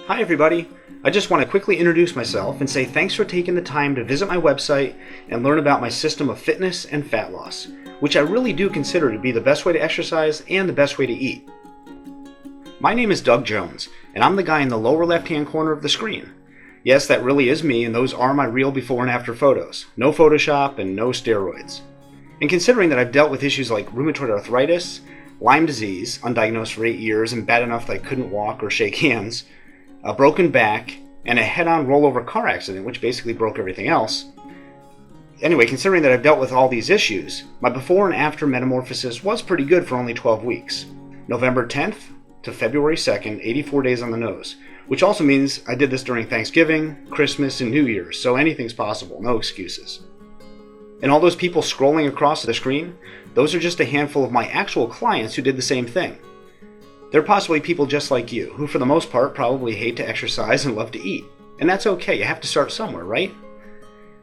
Hi everybody! I just want to quickly introduce myself and say thanks for taking the time to visit my website and learn about my system of fitness and fat loss, which I really do consider to be the best way to exercise and the best way to eat. My name is Doug Jones, and I'm the guy in the lower left-hand corner of the screen. Yes, that really is me, and those are my real before and after photos. No Photoshop and no steroids. And considering that I've dealt with issues like rheumatoid arthritis, Lyme disease, undiagnosed for 8 years and bad enough that I couldn't walk or shake hands, a broken back, and a head-on rollover car accident, which basically broke everything else. Anyway, considering that I've dealt with all these issues, my before and after metamorphosis was pretty good for only 12 weeks. November 10th to February 2nd, 84 days on the nose, which also means I did this during Thanksgiving, Christmas, and New Year's, so anything's possible, no excuses. And all those people scrolling across the screen, those are just a handful of my actual clients who did the same thing. They're possibly people just like you, who for the most part probably hate to exercise and love to eat. And that's okay, you have to start somewhere, right?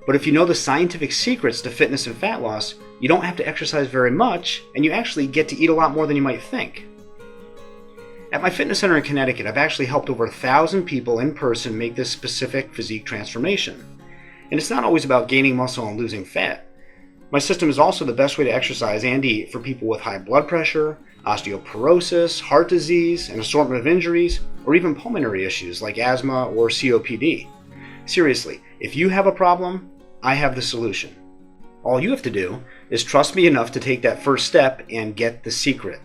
But if you know the scientific secrets to fitness and fat loss, you don't have to exercise very much, and you actually get to eat a lot more than you might think. At my fitness center in Connecticut, I've actually helped over 1,000 people in person make this specific physique transformation. And it's not always about gaining muscle and losing fat. My system is also the best way to exercise and eat for people with high blood pressure, osteoporosis, heart disease, an assortment of injuries, or even pulmonary issues like asthma or COPD. Seriously, if you have a problem, I have the solution. All you have to do is trust me enough to take that first step and get the secret.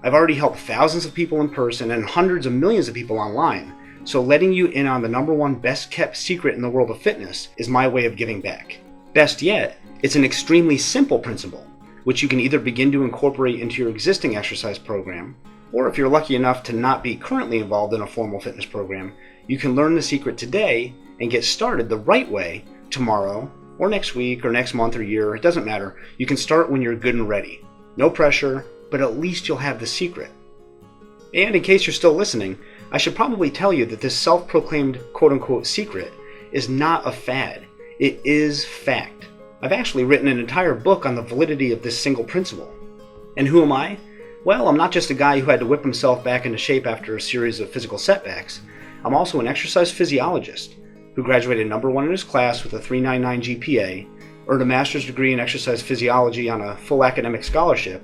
I've already helped thousands of people in person and hundreds of millions of people online, so letting you in on the #1 best kept secret in the world of fitness is my way of giving back. Best yet, it's an extremely simple principle, which you can either begin to incorporate into your existing exercise program, or if you're lucky enough to not be currently involved in a formal fitness program, you can learn the secret today and get started the right way tomorrow, or next week, or next month or year. It doesn't matter. You can start when you're good and ready. No pressure, but at least you'll have the secret. And in case you're still listening, I should probably tell you that this self-proclaimed quote-unquote secret is not a fad. It is fact. I've actually written an entire book on the validity of this single principle. And who am I? Well, I'm not just a guy who had to whip himself back into shape after a series of physical setbacks. I'm also an exercise physiologist who graduated #1 in his class with a 3.99 GPA, earned a master's degree in exercise physiology on a full academic scholarship,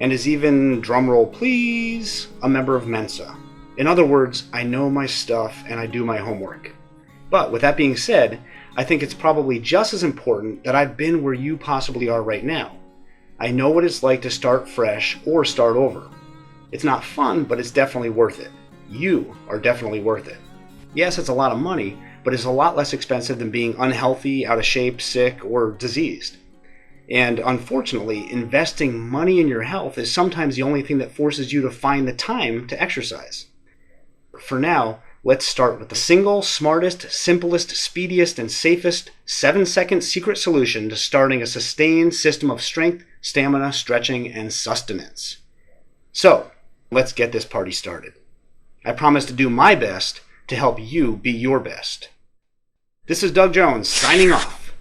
and is even, drumroll please, a member of Mensa. In other words, I know my stuff and I do my homework. But with that being said, I think it's probably just as important that I've been where you possibly are right now. I know what it's like to start fresh or start over. It's not fun, but it's definitely worth it. You are definitely worth it. Yes, it's a lot of money, but it's a lot less expensive than being unhealthy, out of shape, sick, or diseased. And unfortunately, investing money in your health is sometimes the only thing that forces you to find the time to exercise. For now, let's start with the single, smartest, simplest, speediest, and safest 7-second secret solution to starting a sustained system of strength, stamina, stretching, and sustenance. So, let's get this party started. I promise to do my best to help you be your best. This is Doug Jones, signing off.